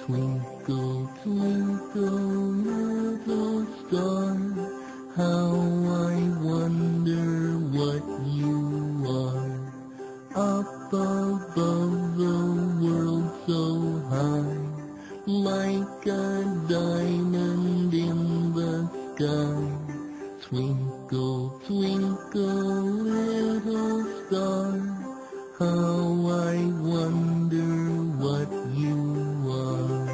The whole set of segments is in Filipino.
Twinkle, twinkle, little star, how I wonder what you are. Up above the world so high, like a diamond in the sky. Twinkle, twinkle, little star, how I wonder what you are.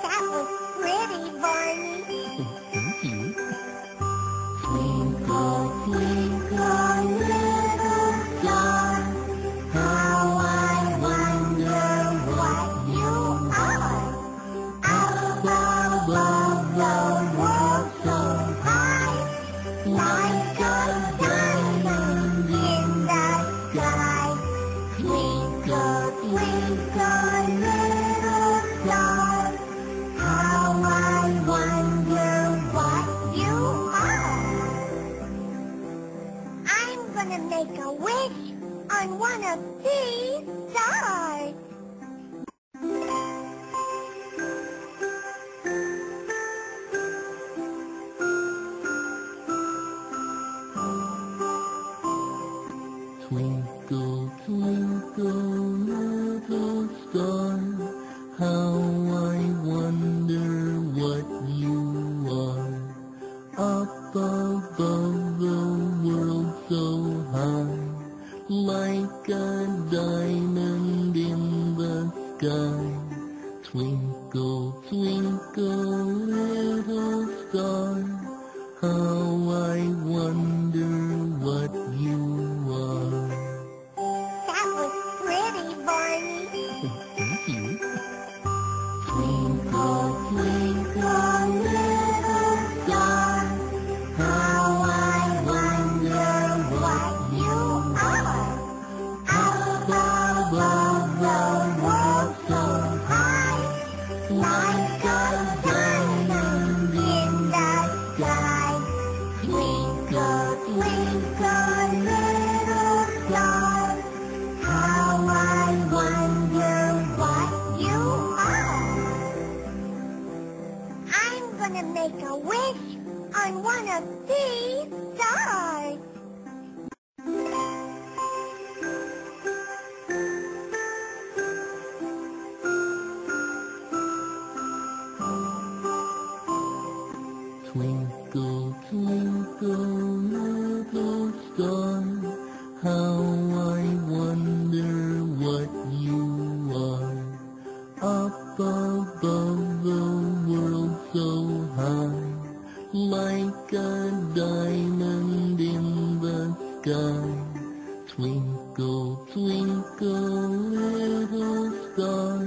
That was pretty, Barney. Thank you. Twinkle, twinkle, little star, how I wonder what you are. Up above the world so high, like a diamond in the sky. Twinkle, twinkle, little star, how I wonder what you are. I'm gonna make a wish on one of these stars. Twinkle, twinkle, little star, how I wonder what you are. Up above the world so high, like a diamond in the sky. Twinkle, twinkle, little star, how I wonder what you are. That was pretty, Barney. Thank you. Twinkle, twinkle, little star, how I wonder what you are. Up above the world so high, like a diamond in the sky. Twinkle, twinkle, little star, how I wonder what you are. I'm gonna make a wish on one of these stars. Twinkle, twinkle, little star, how I wonder what you are. Up above the world so high, like a diamond in the sky. Twinkle, twinkle, little star,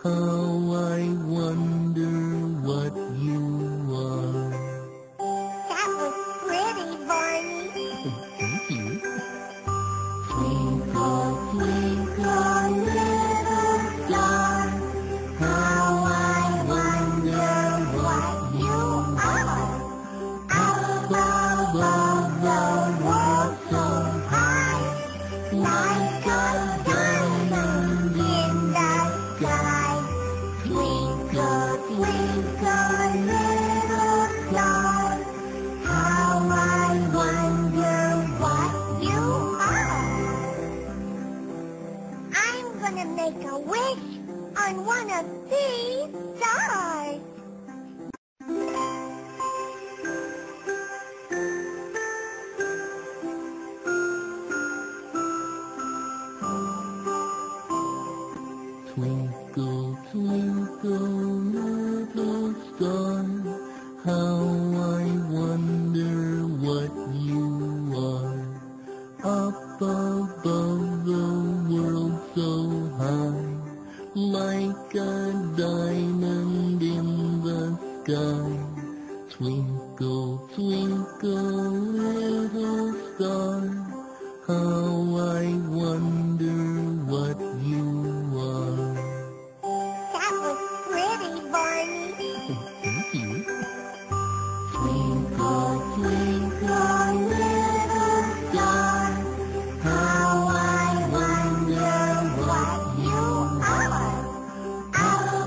how I wonder what you are. That was pretty, Barney. Thank you. Twinkle, twinkle, little star, how I wonder what you are. Up above the world so high, like a diamond in the sky. Twinkle, twinkle, little star, how I wonder what you are. I'm gonna make a wish on one of these stars. Twinkle, twinkle, little star, how I wonder what you are. Up above the world so high, like a diamond in the sky. Twinkle, twinkle, little star, how I wonder what you are. That was pretty, Barney. Thank you. Twinkle, twinkle, little star, how I wonder what you are. Up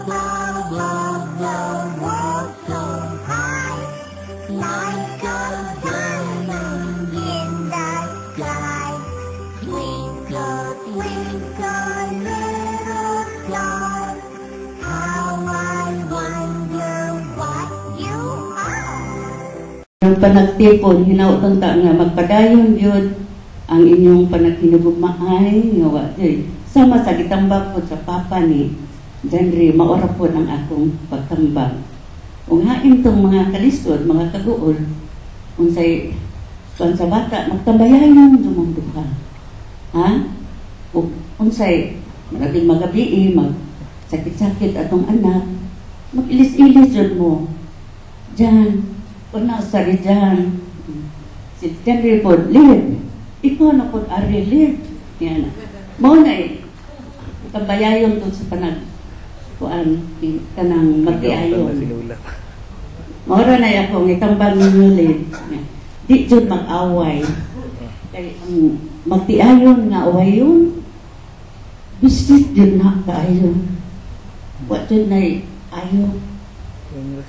Ang panagtipon, hinautang ta nga magpadayon yun ang inyong panaghinugugmaay nga wa joy. Sama sa gitambag po sa papa ni Janry, maora po ang akong pagtambag. Kung hain tong mga kalisod, mga kaguol, unsay kuan sa bata, magtambayayon dumong duha. Ha? Unsay maraming magabi, mag-sakit-sakit atong anak, mag-ilis-ilis yun mo. Diyan, kung nasari dyan, si Janry po, live. Ikaw na po, ari, live. Yan. Mao na tambayayon doon sa kuan kanang mag-iayon. Maura na ako itambal ninyo live. Di jud mag-away. Kay ang magtiayon nga away yun. Bisit jud na kaayon. Wa jud na ayo.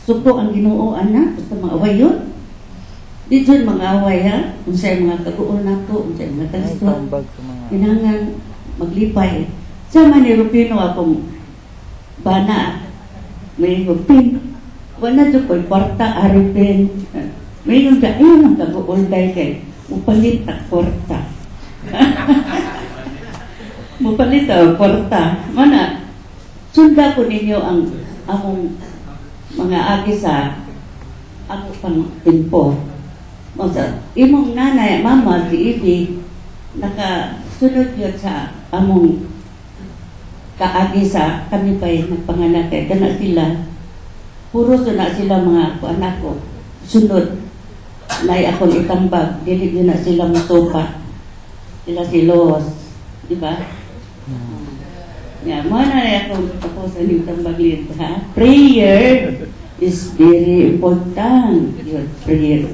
Suko ang Ginoo ana basta mag-away yun. Di jud mag-away ha. Unsay mga kaguol nato, unsay mga kalisod. Kinahanglan maglipay. Sa man ni Rufino akong bana may hupin. Wala jud ko'y kwarta aripin. May yung ayun ang kaguol day kay mupalit ta kwarta. Mupalit ta kwarta. Mana sunda ko ninyo ang among mga agi sa ako pang timpo. Masa imong nanay, mama, si Ibi nakasunod yun sa among kaagi sa kami pa'y nagpanganak kay kana sila puro na sila mga anak ko sunod na akong itambag dili yun na sila musopa sila silos di ba? Mo na ako sa itambag lito ha. Prayer is very important. Your prayer.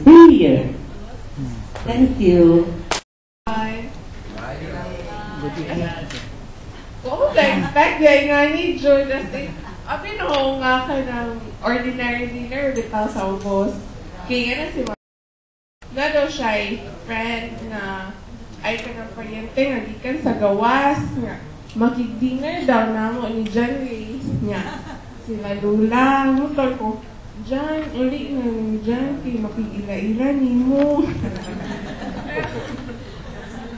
Thank you. Oo, expect nga ni Joy kasi abi no nga ka ng ordinary dinner bitaw sa ubos. Kaya na si nga daw siya friend na ay ka ng paryente nga gikan sa gawas nga makig-dinner daw na mo ni Janry nga sila Lula. Mutal ko, Jan, uli na ni Jan kay makig-ila-ila ni mo.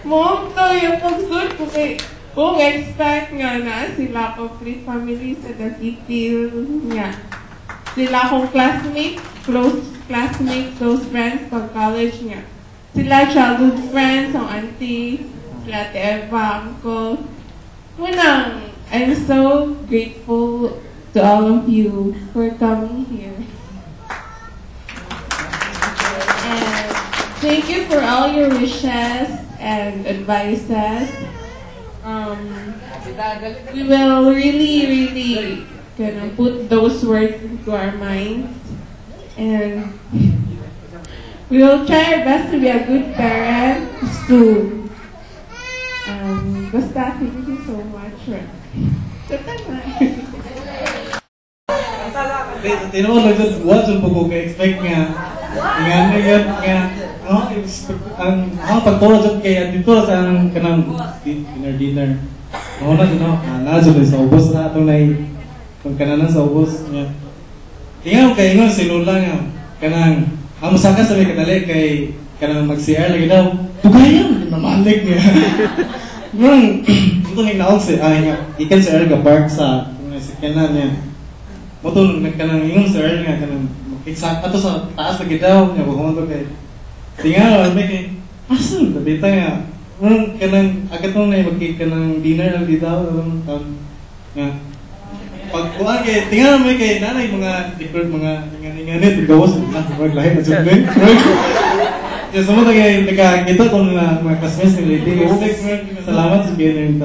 Mom, to yung pagsud ko kay kung expect nga na sila complete family sa Dakitil nga. Sila akong classmate, close classmate, close friends pag college nga. Sila childhood friends, ang auntie, sila Eva, uncle. Munang, I'm so grateful to all of you for coming here. And thank you for all your wishes and advices. We will really gonna put those words into our minds, and we will try our best to be a good parent soon. Basta, thank you so much. Tinuod lang dyan, what yung po ka-expect nga ang pagturo dyan kaya dito sa kanang dinner na dito, dyan sa ubos na itong kung kananan sa ubos niya tingnan kayo nga sinula nga kanang amusaka sa may kadali kay kanang mag-CR lagi daw tugayan, namalik niya murang ito nang naog ikan sa Erga Park sa kanan niya moto kanang ingon sa Erga nga kanang ato sa taas lagi daw niya bukuman kay tingnan may kay asan nabita nga murang kanang agad nung na magkik kanang dinner lang dito nga pagkuhan kay tingnan mo kay nanay mga different mga inganit gawas na maglahi na jud din yes mo tagay nakakita ko na mga classmates ni Lady salamat sa dinner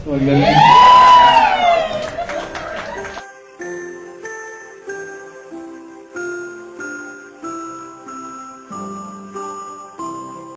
so maglahi